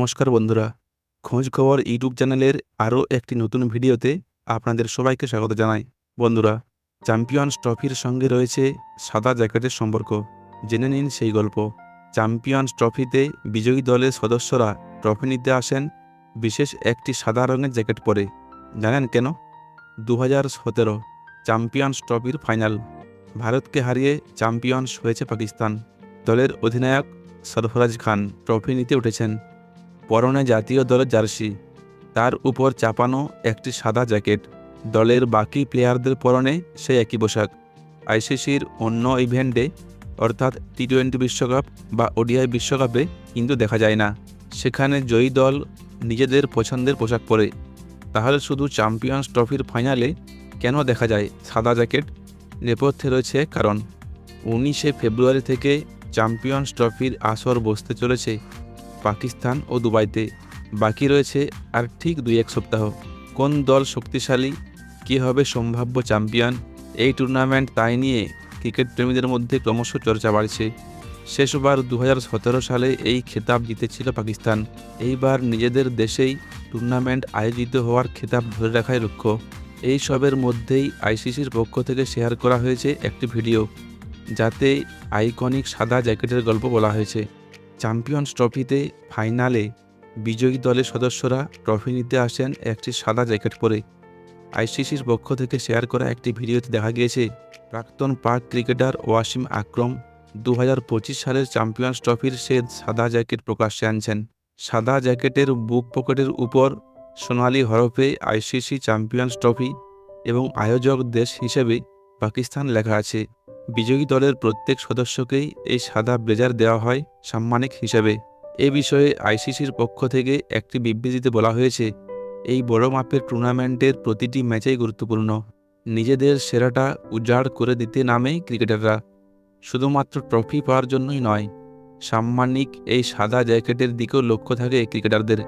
নমস্কার বন্ধুরা, খোঁজ খবর ইউটিউব চ্যানেলের আরও একটি নতুন ভিডিওতে আপনাদের সবাইকে স্বাগত জানাই। বন্ধুরা, চ্যাম্পিয়ন্স ট্রফির সঙ্গে রয়েছে সাদা জ্যাকেটের সম্পর্ক। জেনে নিন সেই গল্প। চ্যাম্পিয়ন্স ট্রফিতে বিজয়ী দলের সদস্যরা ট্রফি নিতে আসেন বিশেষ একটি সাদা রঙের জ্যাকেট পরে। জানেন কেন? 2017 চ্যাম্পিয়ন্স ট্রফির ফাইনাল। ভারতকে হারিয়ে চ্যাম্পিয়ন্স হয়েছে পাকিস্তান। দলের অধিনায়ক সরফরাজ খান ট্রফি নিতে উঠেছেন। পরনে জাতীয় দলের জার্সি, তার উপর চাপানো একটি সাদা জ্যাকেট। দলের বাকি প্লেয়ারদের পরনে সেই একই পোশাক। আইসিসির অন্য ইভেন্টে অর্থাৎ টি-20 বিশ্বকাপ বা ওডিআই বিশ্বকাপে কিন্তু দেখা যায় না। সেখানে জয়ী দল নিজেদের পছন্দের পোশাক পরে। তাহলে শুধু চ্যাম্পিয়ন্স ট্রফির ফাইনালে কেন দেখা যায় সাদা জ্যাকেট? নেপথ্যে রয়েছে কারণ। 19শে ফেব্রুয়ারি থেকে চ্যাম্পিয়ন্স ট্রফির আসর বসতে চলেছে পাকিস্তান ও দুবাইতে। বাকি রয়েছে আর ঠিক 2-1 সপ্তাহ। কোন দল শক্তিশালী, কে হবে সম্ভাব্য চ্যাম্পিয়ন, এই টুর্নামেন্ট তাই নিয়ে ক্রিকেট প্রেমীদের মধ্যে ক্রমশ চর্চা বাড়ছে। শেষবার 2017 সালে এই খেতাব জিতেছিল পাকিস্তান। এইবার নিজেদের দেশেই টুর্নামেন্ট আয়োজিত হওয়ার খেতাব ধরে রাখাই লক্ষ্য। এই সবের মধ্যেই আইসিসির পক্ষ থেকে শেয়ার করা হয়েছে একটি ভিডিও, যাতে আইকনিক সাদা জ্যাকেটের গল্প বলা হয়েছে। চ্যাম্পিয়ন্স ট্রফিতে ফাইনালে বিজয়ী দলের সদস্যরা ট্রফি নিতে আসেন একটি সাদা জ্যাকেট পরে। আইসিসির পক্ষ থেকে শেয়ার করা একটি ভিডিওতে দেখা গিয়েছে প্রাক্তন পাক ক্রিকেটার ওয়াসিম আকরম 2025 সালের চ্যাম্পিয়ন্স ট্রফির সে সাদা জ্যাকেট প্রকাশ্যে আনছেন। সাদা জ্যাকেটের বুক পকেটের উপর সোনালি হরফে আইসিসি চ্যাম্পিয়ন্স ট্রফি এবং আয়োজক দেশ হিসেবে পাকিস্তান লেখা আছে। বিজয়ী দলের প্রত্যেক সদস্যকেই এই সাদা ব্লেজার দেওয়া হয় সাম্মানিক হিসেবে। এ বিষয়ে আইসিসির পক্ষ থেকে একটি বিবৃতিতে বলা হয়েছে, এই বড় মাপের টুর্নামেন্টের প্রতিটি ম্যাচেই গুরুত্বপূর্ণ। নিজেদের সেরাটা উজাড় করে দিতে নামে ক্রিকেটাররা, শুধুমাত্র ট্রফি পাওয়ার জন্যই নয়। সাম্মানিক এই সাদা জ্যাকেটের দিকেও লক্ষ্য থাকে ক্রিকেটারদের।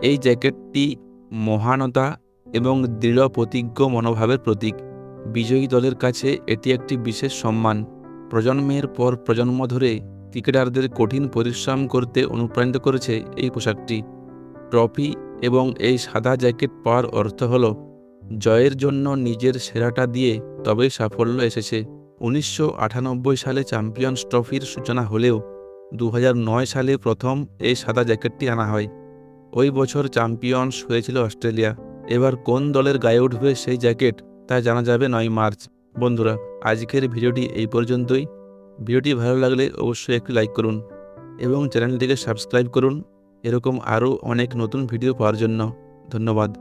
এই জ্যাকেটটি মহানতা এবং দৃঢ় প্রতিজ্ঞ মনোভাবের প্রতীক। বিজয়ী দলের কাছে এটি একটি বিশেষ সম্মান। প্রজন্মের পর প্রজন্ম ধরে ক্রিকেটারদের কঠিন পরিশ্রম করতে অনুপ্রাণিত করেছে এই পোশাকটি। ট্রফি এবং এই সাদা জ্যাকেট পাওয়ার অর্থ হল জয়ের জন্য নিজের সেরাটা দিয়ে তবেই সাফল্য এসেছে। 1998 সালে চ্যাম্পিয়ন্স ট্রফির সূচনা হলেও 2009 সালে প্রথম এই সাদা জ্যাকেটটি আনা হয়। ওই বছর চ্যাম্পিয়ন্স হয়েছিল অস্ট্রেলিয়া। এবার কোন দলের গায়ে উঠবে সেই জ্যাকেট তা জানা যাবে 9 মার্চ। বন্ধুরা, আজকের ভিডিওটি এই পর্যন্তই। ভিডিওটি ভালো লাগলে অবশ্যই একটি লাইক করুন এবং চ্যানেলটিকে সাবস্ক্রাইব করুন এরকম আরও অনেক নতুন ভিডিও পাওয়ার জন্য। ধন্যবাদ।